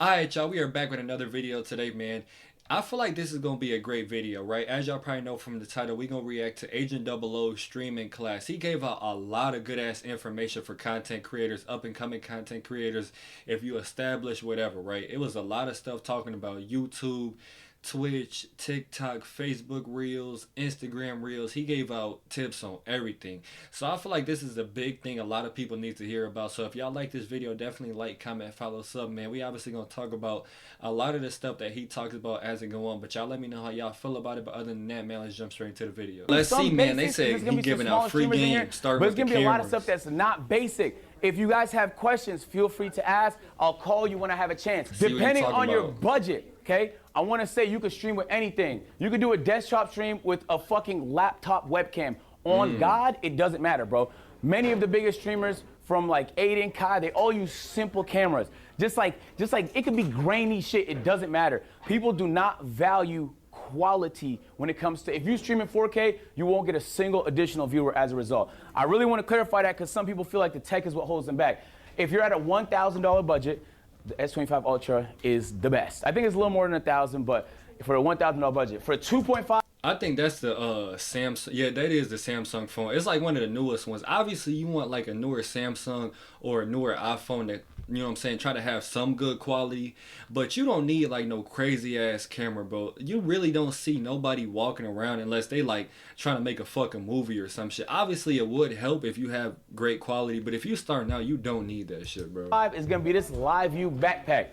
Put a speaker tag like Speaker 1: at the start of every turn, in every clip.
Speaker 1: Alright, y'all, we are back with another video today, man. I feel like this is going to be a great video, right? As y'all probably know from the title, we're going to react to Agent 00 streaming class. He gave out a lot of good-ass information for content creators, up-and-coming content creators, if you establish whatever, right? It was a lot of stuff talking about YouTube, Twitch, TikTok, Facebook Reels, Instagram Reels. He gave out tips on everything. So I feel like this is a big thing a lot of people need to hear about. So if y'all like this video, definitely like, comment, follow, sub, man. We obviously going to talk about a lot of the stuff that he talks about as it go on. But y'all let me know how y'all feel about it. But other than that, man, let's jump straight into the video. Let's see, man. They say he giving out free games, starting with the cameras. But it's going to be a lot of stuff
Speaker 2: that's not basic. If you guys have questions, feel free to ask. I'll call you when I have a chance. Depending on your budget, okay? I want to say you can stream with anything. You can do a desktop stream with a fucking laptop webcam. On God, it doesn't matter, bro. Many of the biggest streamers from like Aiden, Kai, they all use simple cameras. Just like it could be grainy shit, it doesn't matter. People do not value quality when it comes to, if you stream in 4K, you won't get a single additional viewer as a result. I really want to clarify that because some people feel like the tech is what holds them back. If you're at a $1,000 budget, the S25 Ultra is the best. I think it's a little more than 1,000, but for a $1,000 budget, for a 2.5.
Speaker 1: I think that's the Samsung. Yeah, that is the Samsung phone. It's like one of the newest ones. Obviously, you want like a newer Samsung or a newer iPhone that, you know what I'm saying, try to have some good quality. But you don't need like no crazy ass camera, bro. You really don't see nobody walking around unless they like trying to make a fucking movie or some shit. Obviously, it would help if you have great quality. But if you starting out, you don't need that shit, bro.
Speaker 2: Is going to be this live view backpack.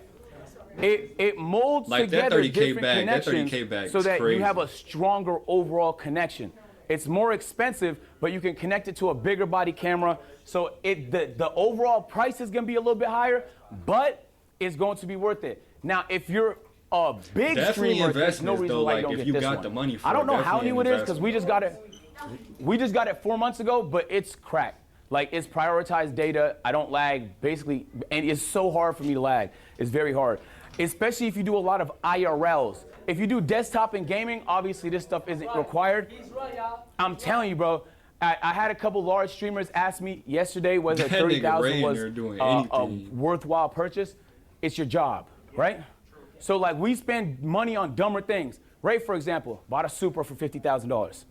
Speaker 2: It molds
Speaker 1: like
Speaker 2: together
Speaker 1: that 30K
Speaker 2: different
Speaker 1: bag,
Speaker 2: connections
Speaker 1: that 30K bag
Speaker 2: so that
Speaker 1: crazy.
Speaker 2: You have a stronger overall connection. It's more expensive, but you can connect it to a bigger body camera. So the overall price is going to be a little bit higher, but it's going to be worth it. Now, if you're a big
Speaker 1: definitely
Speaker 2: streamer, there's no reason
Speaker 1: though,
Speaker 2: why
Speaker 1: like,
Speaker 2: you don't
Speaker 1: if
Speaker 2: get
Speaker 1: you
Speaker 2: this
Speaker 1: got
Speaker 2: one.
Speaker 1: the money for
Speaker 2: I don't know how new it is because we just got it 4 months ago, but it's cracked. Like, it's prioritized data. I don't lag, basically, and it's so hard for me to lag. It's very hard, especially if you do a lot of IRLs. If you do desktop and gaming, obviously this stuff isn't required. I'm telling you, bro. I had a couple large streamers ask me yesterday whether 30,000 was a worthwhile purchase. It's your job, right? So like we spend money on dumber things. Ray, for example, bought a Supra for $50,000.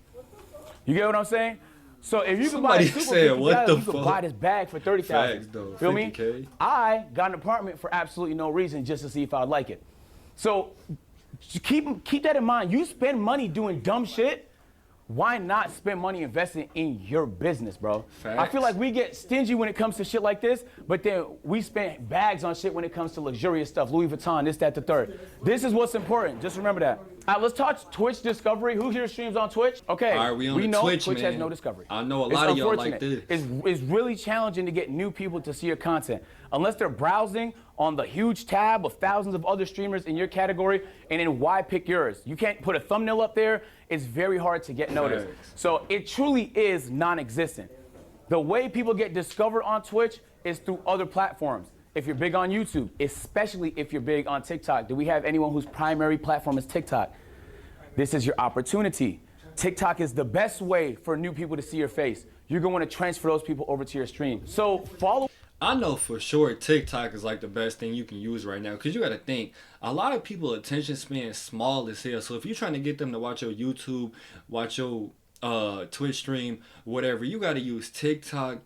Speaker 2: You get what I'm saying? So if you can buy a Supra for $50,000, you can buy this bag for $30,000. Feel me? I got an apartment for absolutely no reason just to see if I'd like it. So keep that in mind. You spend money doing dumb shit. Why not spend money investing in your business, bro?
Speaker 1: Facts.
Speaker 2: I feel like we get stingy when it comes to shit like this, but then we spend bags on shit when it comes to luxurious stuff, Louis Vuitton, this, that, the third. This is what's important. Just remember that. All right, let's talk Twitch discovery. Who here streams on Twitch? Okay,
Speaker 1: all right, we know Twitch
Speaker 2: has no discovery.
Speaker 1: I know a lot of y'all like this.
Speaker 2: It's really challenging to get new people to see your content. Unless they're browsing on the huge tab of thousands of other streamers in your category, and then why pick yours? You can't put a thumbnail up there. It's very hard to get noticed. So it truly is non-existent. The way people get discovered on Twitch is through other platforms. If you're big on YouTube, especially if you're big on TikTok. Do we have anyone whose primary platform is TikTok? This is your opportunity. TikTok is the best way for new people to see your face. You're going to want to transfer those people over to your stream. So follow.
Speaker 1: I know for sure TikTok is like the best thing you can use right now, because you got to think, a lot of people attention span is small as hell. So if you're trying to get them to watch your YouTube, watch your Twitch stream, whatever, you got to use TikTok,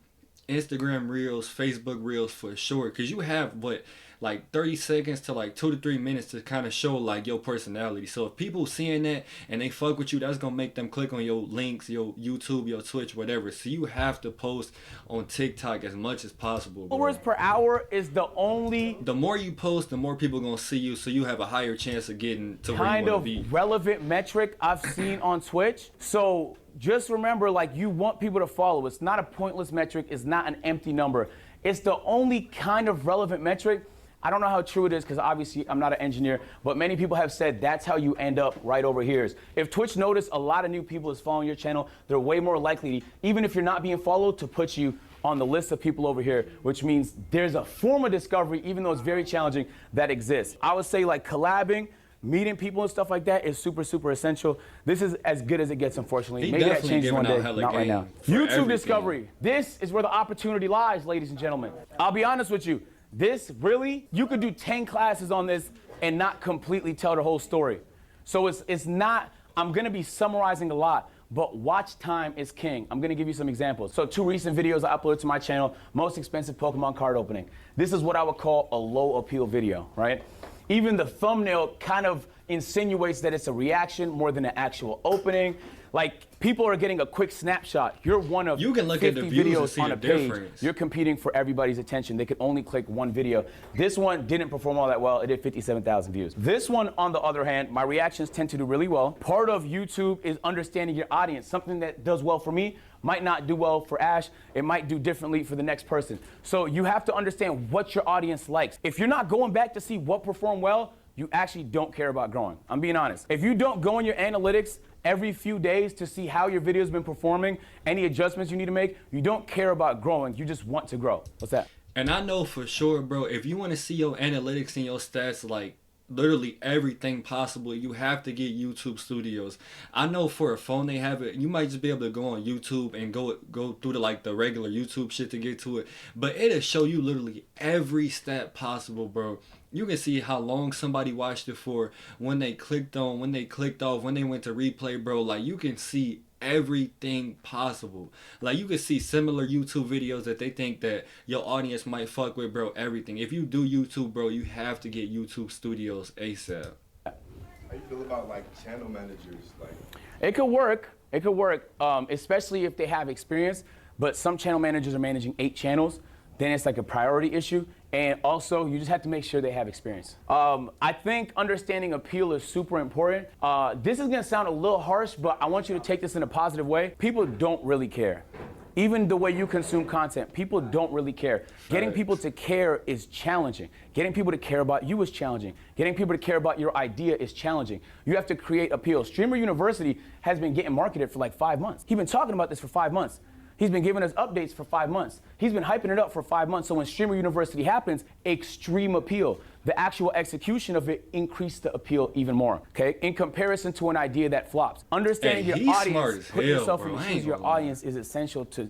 Speaker 1: Instagram Reels, Facebook Reels for sure, because you have what, like 30 seconds to like 2 to 3 minutes to kind of show like your personality. So if people seeing that and they fuck with you, that's gonna make them click on your links, your YouTube, your Twitch, whatever. So you have to post on TikTok as much as possible, bro.
Speaker 2: Followers per hour is the only.
Speaker 1: The more you post, the more people gonna see you, so you have a higher chance of getting to where you wanna be.
Speaker 2: Kind of relevant metric I've seen on Twitch. So just remember, like, you want people to follow. It's not a pointless metric. It's not an empty number. It's the only kind of relevant metric. I don't know how true it is because obviously I'm not an engineer, but many people have said that's how you end up right over here. If Twitch notice a lot of new people is following your channel, they're way more likely, even if you're not being followed, to put you on the list of people over here, which means there's a form of discovery, even though it's very challenging, that exists. I would say like collabing, meeting people and stuff like that is super, super essential. This is as good as it gets, unfortunately. Maybe that changes one day, not right now. YouTube discovery. This is where the opportunity lies, ladies and gentlemen. I'll be honest with you. This really, you could do 10 classes on this and not completely tell the whole story. So it's not, I'm gonna be summarizing a lot, but watch time is king. I'm gonna give you some examples. So 2 recent videos I uploaded to my channel, most expensive Pokemon card opening. This is what I would call a low appeal video, right? Even the thumbnail kind of insinuates that it's a reaction more than an actual opening. Like, people are getting a quick snapshot. You're one of
Speaker 1: you can look
Speaker 2: 50
Speaker 1: at the views and
Speaker 2: videos
Speaker 1: see
Speaker 2: on
Speaker 1: the
Speaker 2: a page.
Speaker 1: difference.
Speaker 2: You're competing for everybody's attention. They could only click one video. This one didn't perform all that well. It did 57,000 views. This one, on the other hand, my reactions tend to do really well. Part of YouTube is understanding your audience. Something that does well for me might not do well for Ash. It might do differently for the next person. So you have to understand what your audience likes. If you're not going back to see what performed well, you actually don't care about growing. I'm being honest. If you don't go in your analytics every few days to see how your video's been performing, any adjustments you need to make, you don't care about growing, you just want to grow. What's that?
Speaker 1: And I know for sure, bro, if you want to see your analytics and your stats, like literally everything possible, you have to get YouTube Studios. I know for a phone they have it. You might just be able to go on YouTube and go through the regular YouTube shit to get to it, but it'll show you literally every stat possible, bro. You can see how long somebody watched it for, when they clicked on, when they clicked off, when they went to replay, bro. Like, you can see everything possible. Like, you can see similar YouTube videos that they think that your audience might fuck with, bro. Everything. If you do YouTube, bro, you have to get YouTube Studios ASAP.
Speaker 3: How you feel about like channel managers? Like,
Speaker 2: It could work. It could work, especially if they have experience. But some channel managers are managing 8 channels. Then it's like a priority issue. And also, you just have to make sure they have experience. I think understanding appeal is super important. This is gonna sound a little harsh, but I want you to take this in a positive way. People don't really care. Even the way you consume content, people don't really care. Getting people to care is challenging. Getting people to care about you is challenging. Getting people to care about your idea is challenging. You have to create appeal. Streamer University has been getting marketed for like 5 months. He's been talking about this for 5 months. He's been giving us updates for 5 months. He's been hyping it up for 5 months. So when Streamer University happens, extreme appeal. The actual execution of it increased the appeal even more, okay? In comparison to an idea that flops. Understanding your audience, put yourself in the shoes of your audience is essential to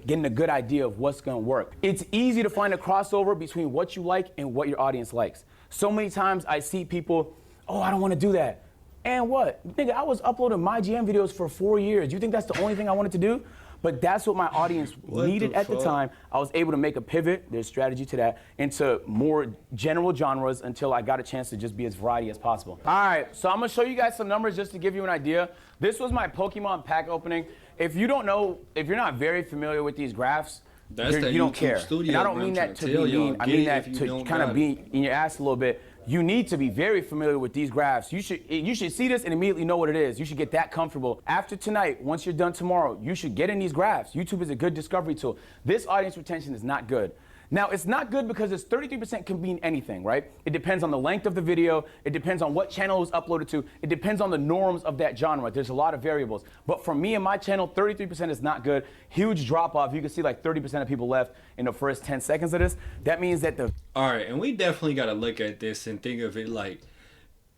Speaker 2: getting a good idea of what's gonna work. It's easy to find a crossover between what you like and what your audience likes. So many times I see people, oh, I don't wanna do that. And what? Nigga, I was uploading my GM videos for 4 years. You think that's the only thing I wanted to do? But that's what my audience needed at the time. I was able to make a pivot, there's strategy to that, into more general genres until I got a chance to just be as variety as possible. All right, so I'm gonna show you guys some numbers just to give you an idea. This was my Pokemon pack opening. If you don't know, if you're not very familiar with these graphs, you don't care. And I don't mean that to be mean, I mean that to kind of be in your ass a little bit. You need to be very familiar with these graphs. You should see this and immediately know what it is. You should get that comfortable. After tonight, once you're done tomorrow, you should get in these graphs. YouTube is a good discovery tool. This audience retention is not good. Now, it's not good because it's 33% can mean anything, right? It depends on the length of the video. It depends on what channel it was uploaded to. It depends on the norms of that genre. There's a lot of variables. But for me and my channel, 33% is not good. Huge drop off. You can see like 30% of people left in the first 10 seconds of this. That means that the...
Speaker 1: All right, and we definitely got to look at this and think of it like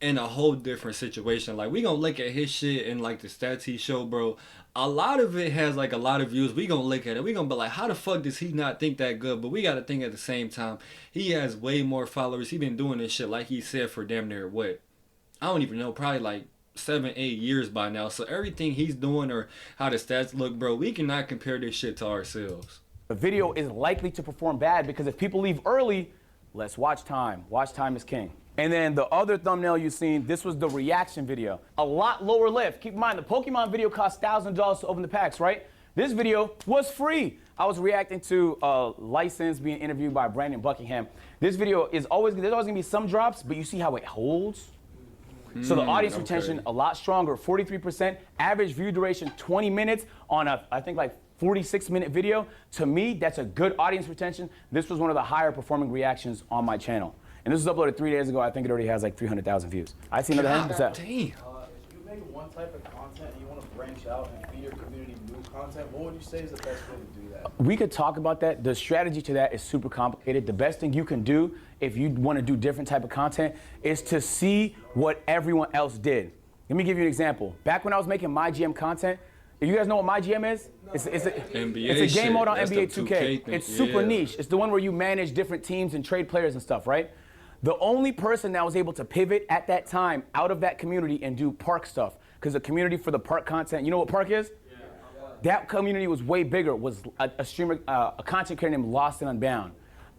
Speaker 1: in a whole different situation. Like, we gonna look at his shit and like the stats he showed, bro. A lot of it has like a lot of views. We gonna look at it. We gonna be like, how the fuck does he not think that good? But we gotta think at the same time, he has way more followers. He been doing this shit, like he said, for damn near what? I don't even know, probably like 7, 8 years by now. So everything he's doing or how the stats look, bro, we cannot compare this shit to ourselves.
Speaker 2: The video is likely to perform bad because if people leave early, less watch time. Watch time is king. And then the other thumbnail you've seen, this was the reaction video. A lot lower lift. Keep in mind, the Pokemon video cost $1,000 to open the packs, right? This video was free. I was reacting to a license being interviewed by Brandon Buckingham. This video is always, there's always gonna be some drops, but you see how it holds? So the audience retention, a lot stronger, 43%. Average view duration, 20 minutes on a, I think like 46-minute video. To me, that's a good audience retention. This was one of the higher performing reactions on my channel. And this was uploaded 3 days ago. I think it already has like 300,000 views. I see another hand. What's that?
Speaker 1: Damn.
Speaker 4: If you make one type of content and you want to branch out and feed your community new content, what would you say is the best way to do that?
Speaker 2: We could talk about that. The strategy to that is super complicated. The best thing you can do if you want to do different type of content is to see what everyone else did. Let me give you an example. Back when I was making my GM content, If you guys know what my GM is, it's a
Speaker 1: NBA
Speaker 2: game mode on
Speaker 1: shit.
Speaker 2: NBA
Speaker 1: That's the
Speaker 2: 2K.
Speaker 1: 2K thing.
Speaker 2: It's super
Speaker 1: Yeah.
Speaker 2: niche. It's the one where you manage different teams and trade players and stuff, right? The only person that was able to pivot at that time out of that community and do park stuff, because the community for the park content, you know what park is? Yeah. That community was way bigger, was a streamer, a content creator named Lost and Unbound.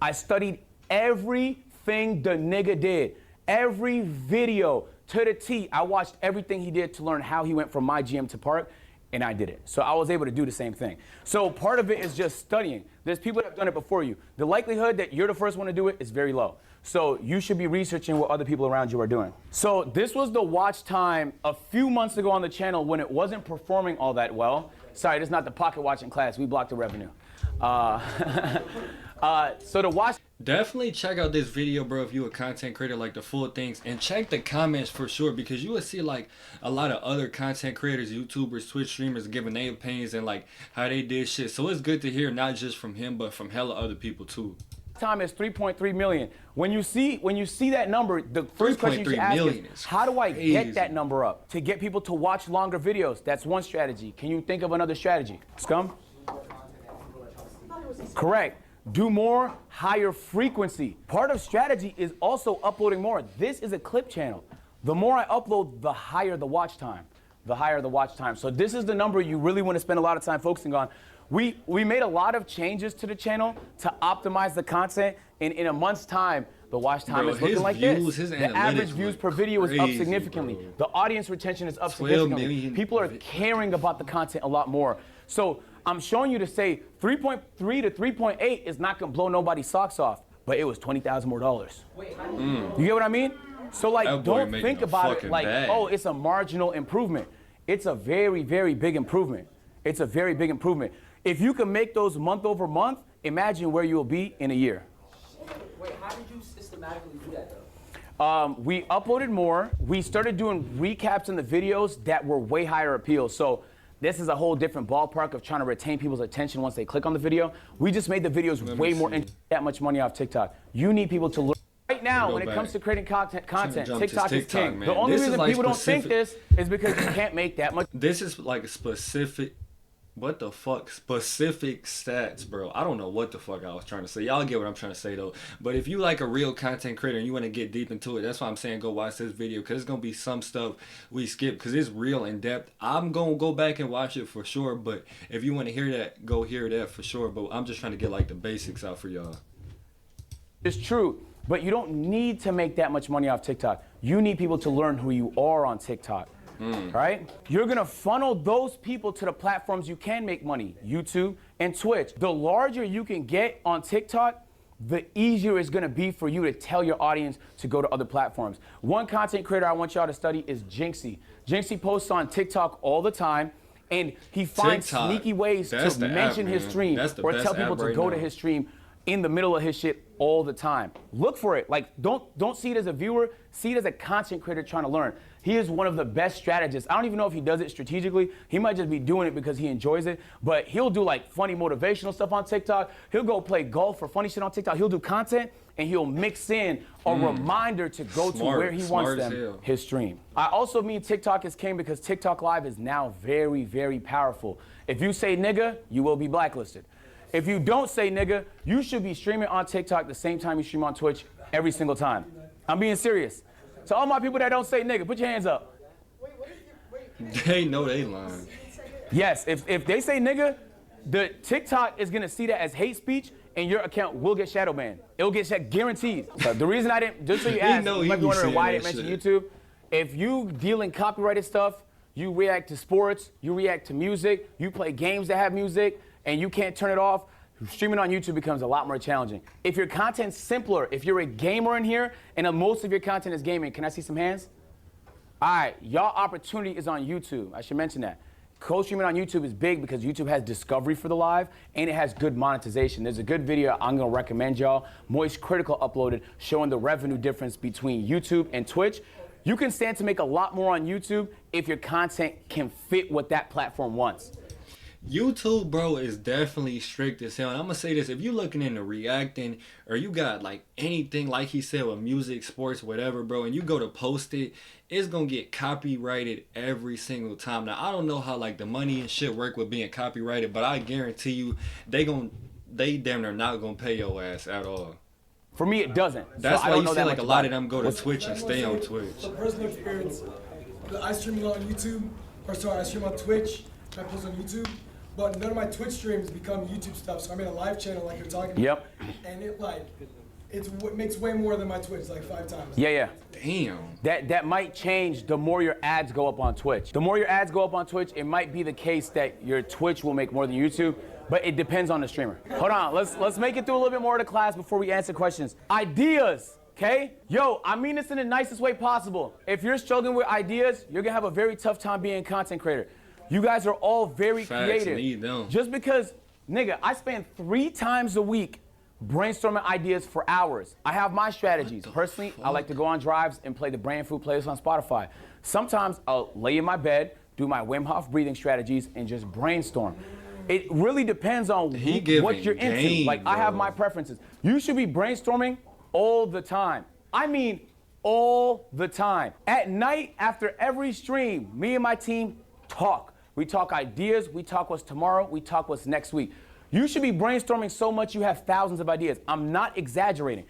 Speaker 2: I studied everything the nigga did, every video to the T. I watched everything he did to learn how he went from my GM to park, and I did it. So I was able to do the same thing. So part of it is just studying. There's people that have done it before you. The likelihood that you're the first one to do it is very low. So you should be researching what other people around you are doing. So this was the watch time a few months ago on the channel when it wasn't performing all that well. Sorry, this is not the pocket watching class. We blocked the revenue. So the watch.
Speaker 1: Definitely check out this video, bro, if you a content creator, like the full things, and check the comments for sure, because you will see like a lot of other content creators, YouTubers, Twitch streamers giving their opinions and like how they did shit. So it's good to hear not just from him, but from hella other people too.
Speaker 2: Time is 3.3 million. When you see that number, the first question you should ask is, how do I get that number up? To get people to watch longer videos. That's one strategy. Can you think of another strategy? Scum? Correct. Do more, higher frequency. Part of strategy is also uploading more. This is a clip channel. The more I upload, the higher the watch time. The higher the watch time. So this is the number you really want to spend a lot of time focusing on. We made a lot of changes to the channel to optimize the content, and in a month's time, the watch time is looking like this. The average views per video is up significantly. Bro. The audience retention is up significantly. People are caring about the content a lot more. So I'm showing you to say 3.3 to 3.8 is not gonna blow nobody's socks off, but it was $20,000 more. You get what I mean? So like, don't think about it like, oh, it's a marginal improvement. It's a very, very big improvement. It's a very big improvement. If you can make those month over month, imagine where you'll be in a year.
Speaker 5: Wait, how did you systematically do that though?
Speaker 2: We uploaded more. We started doing recaps in the videos that were way higher appeal. So this is a whole different ballpark of trying to retain people's attention once they click on the video. We just made the videos way more that much money off TikTok. You need people to learn. Right now, when it comes to creating content, TikTok is king. The only reason people don't think this is because you can't make that much.
Speaker 1: This is like a specific, what the fuck, specific stats, bro. I don't know what the fuck I was trying to say. Y'all get what I'm trying to say though. But if you like a real content creator and you want to get deep into it, that's why I'm saying go watch this video, because it's going to be some stuff we skip because it's real in depth. I'm going to go back and watch it for sure. But if you want to hear that, go hear that for sure. But I'm just trying to get like the basics out for y'all.
Speaker 2: It's true. But you don't need to make that much money off TikTok. You need people to learn who you are on TikTok, right? You're gonna funnel those people to the platforms you can make money, YouTube and Twitch. The larger you can get on TikTok, the easier it's gonna be for you to tell your audience to go to other platforms. One content creator I want y'all to study is Jinxie. Jinxie posts on TikTok all the time, and he finds sneaky ways to mention his stream or tell people to go to his stream in the middle of his shit all the time. Look for it. Like, don't see it as a viewer. See it as a content creator trying to learn. He is one of the best strategists. I don't even know if he does it strategically. He might just be doing it because he enjoys it. But he'll do like funny motivational stuff on TikTok. He'll go play golf or funny shit on TikTok. He'll do content and he'll mix in a reminder to go to where he wants them, his stream. I also mean TikTok is king because TikTok Live is now very, very powerful. If you say nigga, you will be blacklisted. If you don't say nigga, you should be streaming on TikTok the same time you stream on Twitch every single time. I'm being serious. So all my people that don't say nigga, put your hands up.
Speaker 1: They know they lying.
Speaker 2: Yes, if they say nigga, the TikTok is gonna see that as hate speech and your account will get shadow banned. It'll get guaranteed. So the reason I didn't, just so you asked, you might be wondering why I didn't mention YouTube. If you deal in copyrighted stuff, you react to sports, you react to music, you play games that have music, and you can't turn it off, streaming on YouTube becomes a lot more challenging. If your content's simpler, if you're a gamer in here and most of your content is gaming, can I see some hands? All right, y'all opportunity is on YouTube. I should mention that. Co-streaming on YouTube is big because YouTube has discovery for the live and it has good monetization. There's a good video I'm gonna recommend y'all. Moist Critical uploaded showing the revenue difference between YouTube and Twitch. You can stand to make a lot more on YouTube if your content can fit what that platform wants.
Speaker 1: YouTube, bro, is definitely strict as hell. And I'm gonna say this: if you looking into reacting, or you got like anything, like he said, with music, sports, whatever, bro, and you go to post it, it's gonna get copyrighted every single time. Now I don't know how like the money and shit work with being copyrighted, but I guarantee you, they damn near not gonna pay your ass at all.
Speaker 2: For me, it doesn't.
Speaker 1: That's
Speaker 2: so
Speaker 1: why
Speaker 2: I don't
Speaker 1: you
Speaker 2: know
Speaker 1: see
Speaker 2: that
Speaker 1: like
Speaker 2: much
Speaker 1: a lot
Speaker 2: about
Speaker 1: of
Speaker 2: it.
Speaker 1: them go to Twitch and stay on Twitch.
Speaker 6: So personal experience, I stream on YouTube, or sorry, I stream on Twitch, and I post on YouTube, but none of my Twitch streams become YouTube stuff, so I made a live channel like you're talking about.
Speaker 2: Yep.
Speaker 6: And it makes way more than my Twitch, like 5 times.
Speaker 2: Yeah.
Speaker 1: Damn.
Speaker 2: That might change the more your ads go up on Twitch. The more your ads go up on Twitch, it might be the case that your Twitch will make more than YouTube, but it depends on the streamer. Hold on, let's make it through a little bit more of the class before we answer questions. Ideas, okay? Yo, I mean this in the nicest way possible. If you're struggling with ideas, you're gonna have a very tough time being a content creator. You guys are all very creative.
Speaker 1: Need them.
Speaker 2: Just because, nigga, I spend 3 times a week brainstorming ideas for hours. I have my strategies. Personally, I like to go on drives and play the Brand Food playlist on Spotify. Sometimes I'll lay in my bed, do my Wim Hof breathing strategies, and just brainstorm. It really depends on what you're into. Like, I have my preferences. You should be brainstorming all the time. I mean, all the time. At night, after every stream, me and my team talk. We talk ideas, we talk what's tomorrow, we talk what's next week. You should be brainstorming so much you have thousands of ideas. I'm not exaggerating.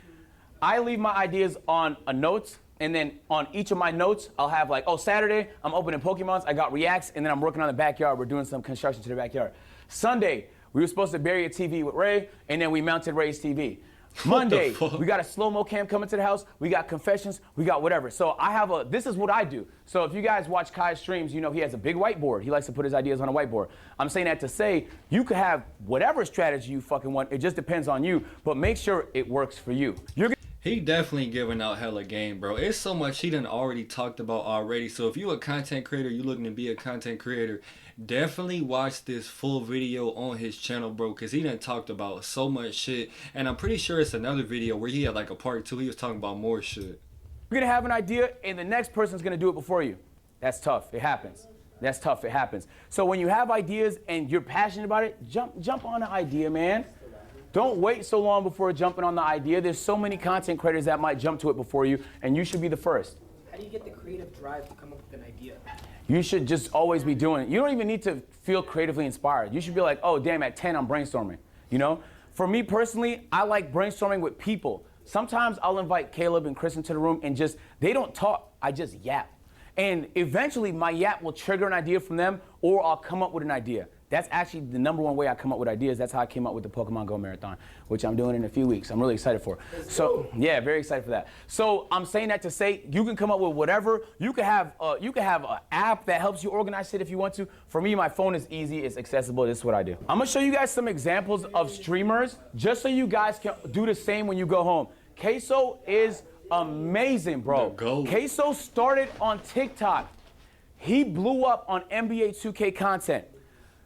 Speaker 2: I leave my ideas on a notes, and then on each of my notes, I'll have like, oh, Saturday, I'm opening Pokemons, I got reacts, and then I'm working on the backyard. We're doing some construction to the backyard. Sunday, we were supposed to bury a TV with Ray, and then we mounted Ray's TV. Monday, we got a slow-mo cam coming to the house, we got confessions, we got whatever. So this is what I do. So if you guys watch Kai's streams, you know he has a big whiteboard. He likes to put his ideas on a whiteboard. I'm saying that to say, you could have whatever strategy you fucking want, it just depends on you, but make sure it works for you.
Speaker 1: He definitely giving out hella game, bro. It's so much he done already talked about already. So if you a content creator, you looking to be a content creator, definitely watch this full video on his channel, bro, because he done talked about so much shit. And I'm pretty sure it's another video where he had like a part 2. He was talking about more shit.
Speaker 2: You're gonna have an idea and the next person's gonna do it before you. That's tough, it happens. That's tough, it happens. So when you have ideas and you're passionate about it, jump on the idea, man. Don't wait so long before jumping on the idea. There's so many content creators that might jump to it before you, and you should be the first.
Speaker 5: How do you get the creative drive to come up with an idea?
Speaker 2: You should just always be doing it. You don't even need to feel creatively inspired. You should be like, oh, damn, at 10, I'm brainstorming, you know? For me personally, I like brainstorming with people. Sometimes I'll invite Caleb and Chris into the room and they don't talk, I just yap. And eventually my yap will trigger an idea from them, or I'll come up with an idea. That's actually the number one way I come up with ideas. That's how I came up with the Pokemon Go Marathon, which I'm doing in a few weeks. I'm really excited for. So yeah, very excited for that. So I'm saying that to say you can come up with whatever. You can have an app that helps you organize shit if you want to. For me, my phone is easy, it's accessible. This is what I do. I'm gonna show you guys some examples of streamers, just so you guys can do the same when you go home. Queso is amazing, bro. Queso started on TikTok. He blew up on NBA 2K content.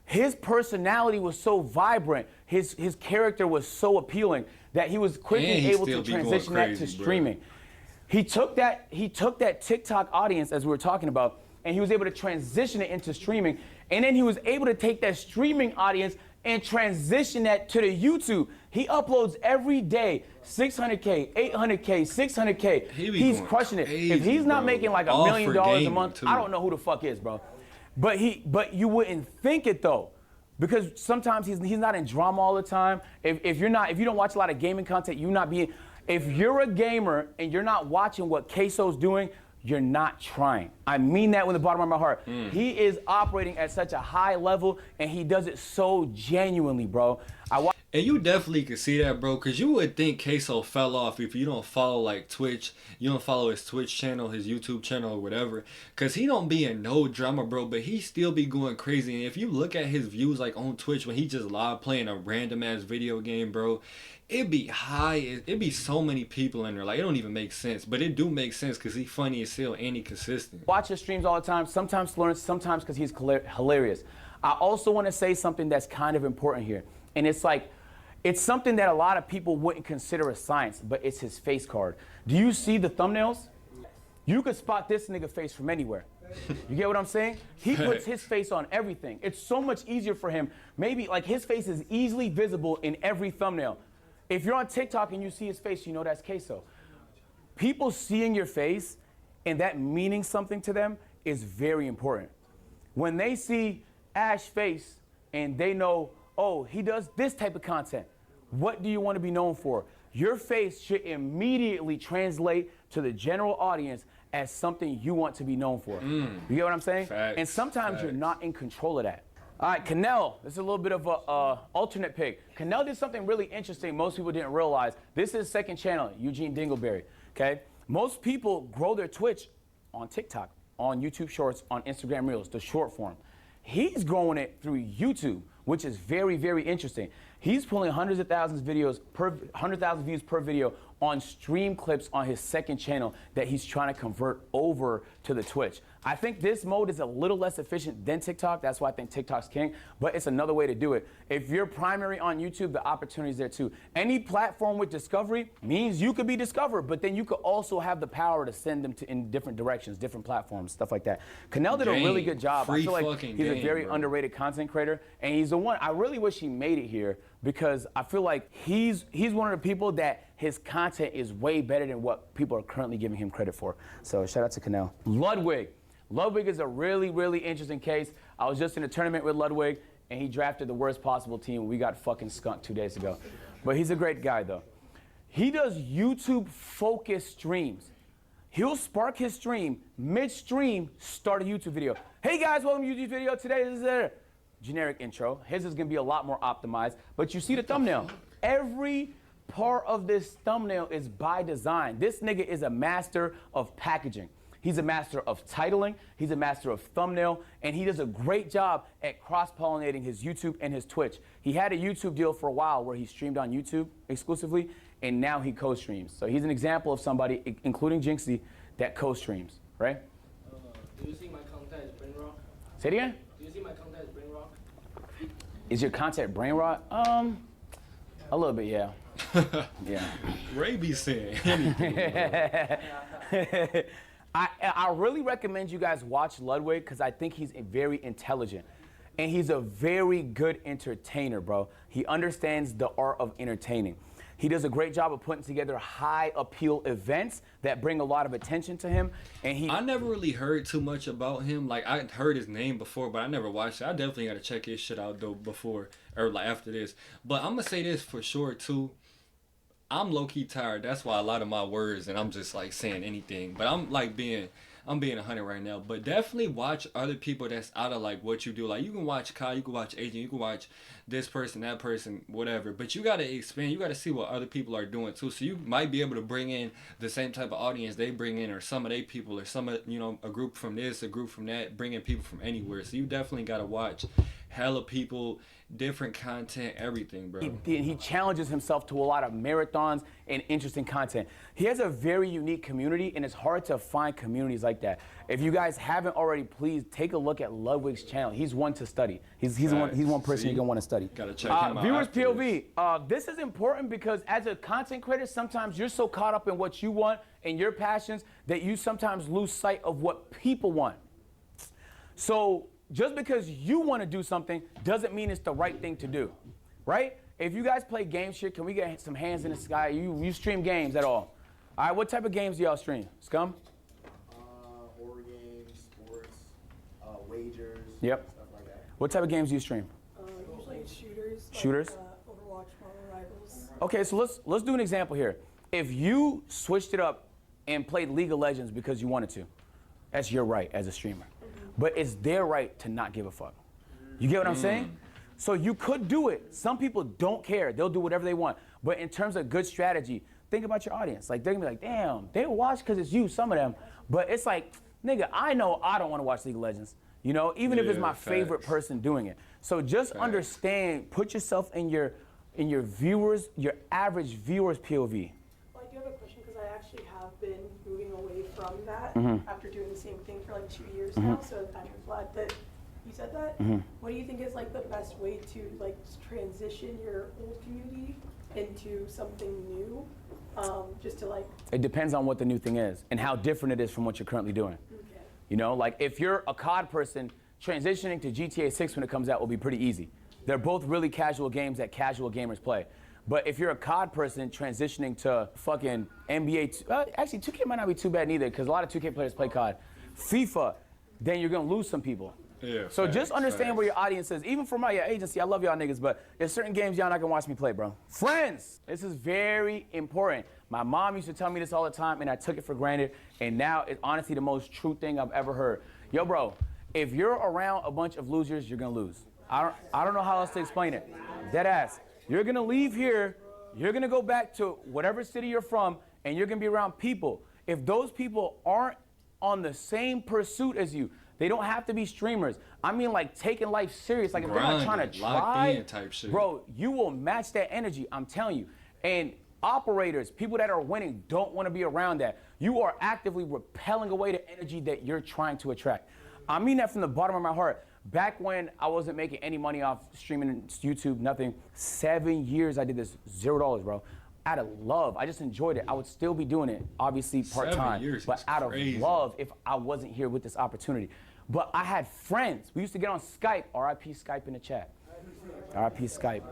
Speaker 2: His personality was so vibrant, his character was so appealing that he was quickly able to transition that to streaming. He took that TikTok audience, as we were talking about, and he was able to transition it into streaming. And then he was able to take that streaming audience and transition that to the YouTube. He uploads every day, 600K, 800K, 600K. He's crushing it. If he's not making like $1 million a month, I don't know who the fuck is, bro. But you wouldn't think it though, because sometimes he's not in drama all the time. If you don't watch a lot of gaming content, if you're a gamer and you're not watching what Queso's doing, you're not trying. I mean that with the bottom of my heart. He is operating at such a high level and he does it so genuinely, bro.
Speaker 1: And you definitely could see that, bro, because you would think Queso fell off if you don't follow, like, Twitch. You don't follow his Twitch channel, his YouTube channel, or whatever. Because he don't be in no drama, bro, but he still be going crazy. And if you look at his views, like, on Twitch, when he just live playing a random-ass video game, bro, it be high. It be so many people in there. Like, it don't even make sense. But it do make sense because he funny as hell and he consistent.
Speaker 2: Watch his streams all the time, sometimes to learn, sometimes because he's hilarious. I also want to say something that's kind of important here. And it's like, it's something that a lot of people wouldn't consider a science, but it's his face card. Do you see the thumbnails? You could spot this nigga face from anywhere. You get what I'm saying? He puts his face on everything. It's so much easier for him. Maybe like his face is easily visible in every thumbnail. If you're on TikTok and you see his face, you know that's queso. People seeing your face and that meaning something to them is very important. When they see Ash face and they know, oh, he does this type of content, what do you want to be known for? Your face should immediately translate to the general audience as something you want to be known for. You get what I'm saying?
Speaker 1: Facts,
Speaker 2: and sometimes you're not in control of that. All right, Canel, this is a little bit of a alternate pick. Canel did something really interesting most people didn't realize. This is his second channel, Eugene Dingleberry, okay? Most people grow their Twitch on TikTok, on YouTube Shorts, on Instagram Reels, the short form. He's growing it through YouTube, which is very, very interesting. He's pulling hundreds of thousands of videos per 100,000 views per video on stream clips on his second channel that he's trying to convert over to the Twitch. I think this mode is a little less efficient than TikTok. That's why I think TikTok's king, but it's another way to do it. If you're primary on YouTube, the opportunity's there too. Any platform with discovery means you could be discovered, but then you could also have the power to send them in different directions, different platforms, stuff like that. Canel did a really good job. I feel like he's a very underrated content creator, and he's the one, I really wish he made it here because I feel like he's one of the people that his content is way better than what people are currently giving him credit for. So shout out to Canel. Ludwig. Ludwig is a really, really interesting case. I was just in a tournament with Ludwig, and he drafted the worst possible team. We got fucking skunked 2 days ago. But he's a great guy, though. He does YouTube-focused streams. He'll spark his stream, mid-stream, start a YouTube video. Hey, guys, welcome to YouTube video. Today, this is a generic intro. His is going to be a lot more optimized. But you see the thumbnail. Every part of this thumbnail is by design. This nigga is a master of packaging. He's a master of titling, he's a master of thumbnail, and he does a great job at cross-pollinating his YouTube and his Twitch. He had a YouTube deal for a while where he streamed on YouTube exclusively, and now he co-streams. So he's an example of somebody, including Jinxie, that co-streams, right?
Speaker 5: Do you see my content as brain rot?
Speaker 2: Say it again?
Speaker 5: Do you see my content as brain rot?
Speaker 2: Is your content brain rot? A little bit, yeah. Yeah.
Speaker 1: Ray be saying.
Speaker 2: I really recommend you guys watch Ludwig because I think he's very intelligent. And he's a very good entertainer, bro. He understands the art of entertaining. He does a great job of putting together high appeal events that bring a lot of attention to him. And
Speaker 1: I never really heard too much about him. Like, I heard his name before, but I never watched it. I definitely got to check his shit out, though, before, or like after this. But I'm going to say this for sure, too. I'm low-key tired. That's why a lot of my words, and I'm just like saying anything. But I'm being 100 right now. But definitely watch other people that's out of like what you do. Like, you can watch Kai, you can watch Agent, you can watch this person, that person, whatever. But you gotta expand. You gotta see what other people are doing too. So you might be able to bring in the same type of audience they bring in, or some of their people, or some of, you know, a group from this, a group from that, bringing people from anywhere. So you definitely gotta watch hella people, different content, everything, bro.
Speaker 2: He challenges himself to a lot of marathons and interesting content. He has a very unique community, and it's hard to find communities like that. If you guys haven't already, please take a look at Ludwig's channel. He's one to study. He's one person you're gonna want to study.
Speaker 1: Gotta check him out.
Speaker 2: Viewers POV. This is important because as a content creator, sometimes you're so caught up in what you want and your passions that you sometimes lose sight of what people want. So just because you want to do something doesn't mean it's the right thing to do, right? If you guys play game shit, can we get some hands in the sky? You stream games at all? All right, what type of games do y'all stream? Scum?
Speaker 4: Horror games, sports, wagers,
Speaker 2: Yep.
Speaker 4: stuff like that.
Speaker 2: What type of games do you stream?
Speaker 7: Usually shooters.
Speaker 2: Shooters?
Speaker 7: Like, Overwatch, Marvel Rivals.
Speaker 2: Okay, so let's do an example here. If you switched it up and played League of Legends because you wanted to, that's your right as a streamer. But it's their right to not give a fuck. You get what I'm saying? So you could do it. Some people don't care. They'll do whatever they want. But in terms of good strategy, think about your audience. Like, they're gonna be like, damn, they watch because it's you, some of them. But it's like, nigga, I know I don't want to watch League of Legends. You know, even if it's my favorite person doing it. So just understand, put yourself in your viewers, your average viewer's POV.
Speaker 7: Well, I do have a question because I actually have been moving away from that after doing the same thing for like 2 years now. So I'm kind of glad that you said that. What do you think is like the best way to like transition your old community into something new? Just to like.
Speaker 2: It depends on what the new thing is and how different it is from what you're currently doing.
Speaker 7: Okay.
Speaker 2: You know, like if you're a COD person, transitioning to GTA 6 when it comes out will be pretty easy. They're both really casual games that casual gamers play. But if you're a COD person transitioning to fucking NBA, actually 2K might not be too bad neither because a lot of 2K players play COD. FIFA, then you're gonna lose some people.
Speaker 1: Yeah,
Speaker 2: so
Speaker 1: facts,
Speaker 2: just understand
Speaker 1: facts.
Speaker 2: where your audience is. Even for my agency, I love y'all niggas, but there's certain games y'all not gonna watch me play, bro. Friends, this is very important. My mom used to tell me this all the time, and I took it for granted, and now it's honestly the most true thing I've ever heard. Yo, bro, if you're around a bunch of losers, you're gonna lose. I don't know how else to explain it. Dead ass. You're gonna leave here, you're gonna go back to whatever city you're from, and you're gonna be around people. If those people aren't on the same pursuit as you, they don't have to be streamers. I mean, like taking life serious. Like if they're not trying to
Speaker 1: locked
Speaker 2: try,
Speaker 1: in type shit.
Speaker 2: bro, you will match that energy. I'm telling you. And operators, people that are winning, don't want to be around that. You are actively repelling away the energy that you're trying to attract. I mean that from the bottom of my heart. Back when I wasn't making any money off streaming YouTube, nothing. 7 years I did this, $0, bro. Out of love, I just enjoyed it. I would still be doing it, obviously part-time,
Speaker 1: 7 years
Speaker 2: but
Speaker 1: is
Speaker 2: out of
Speaker 1: crazy.
Speaker 2: love if I wasn't here with this opportunity. But I had friends. We used to get on Skype, RIP Skype in the chat. RIP Skype.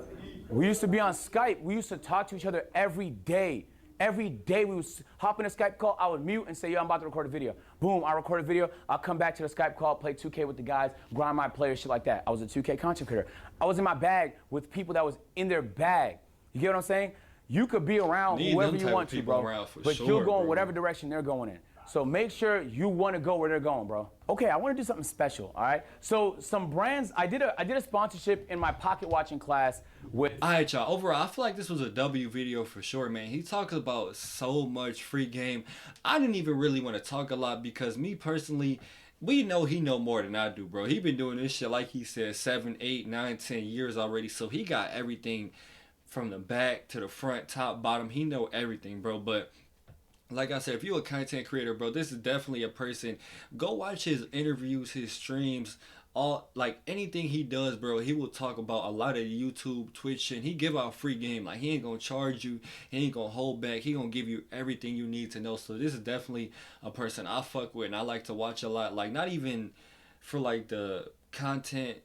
Speaker 2: We used to be on Skype. We used to talk to each other every day. Every day we would hop in a Skype call, I would mute and say, yo, I'm about to record a video. Boom, I record a video, I'll come back to the Skype call, play 2K with the guys, grind my players, shit like that. I was a 2K content creator. I was in my bag with people that was in their bag. You get what I'm saying? You could be around
Speaker 1: Need
Speaker 2: whoever
Speaker 1: them
Speaker 2: you
Speaker 1: type
Speaker 2: want
Speaker 1: of
Speaker 2: to,
Speaker 1: people
Speaker 2: bro.
Speaker 1: around for
Speaker 2: But
Speaker 1: sure,
Speaker 2: you'll go in
Speaker 1: bro.
Speaker 2: whatever direction they're going in. So make sure you want to go where they're going, bro. Okay, I want to do something special, all right? So some brands, I did a sponsorship in my pocket watching class with...
Speaker 1: All right, y'all. Overall, I feel like this was a W video for sure, man. He talks about so much free game. I didn't even really want to talk a lot because me personally, we know he know more than I do, bro. He been doing this shit, like he said, 7, 8, 9, 10 years already. So he got everything from the back to the front, top, bottom. He know everything, bro. But like I said, if you're a content creator, bro, this is definitely a person. Go watch his interviews, his streams, all like anything he does, bro. He will talk about a lot of YouTube, Twitch shit. He give out free game. Like he ain't gonna charge you. He ain't gonna hold back. He gonna give you everything you need to know. So this is definitely a person I fuck with and I like to watch a lot. Like not even for like the content,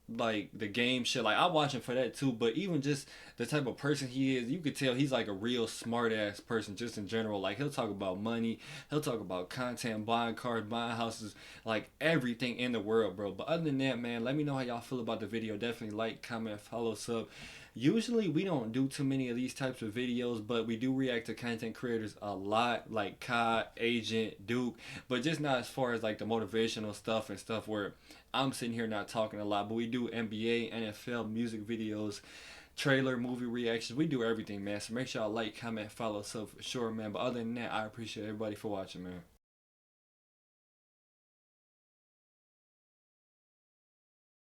Speaker 1: like the game shit, like I watch him for that too, but even just the type of person he is, you could tell he's like a real smart ass person just in general. Like he'll talk about money, he'll talk about content, buying cars, buying houses, like everything in the world, bro. But other than that, man, let me know how y'all feel about the video. Definitely like, comment, follow, sub. Usually we don't do too many of these types of videos, but we do react to content creators a lot, like Kai, Agent, Duke, but just not as far as like the motivational stuff and stuff where I'm sitting here not talking a lot. But we do NBA, NFL, music videos, trailer, movie reactions. We do everything, man. So make sure y'all like, comment, follow, sub for sure, man. But other than that, I appreciate everybody for watching, man.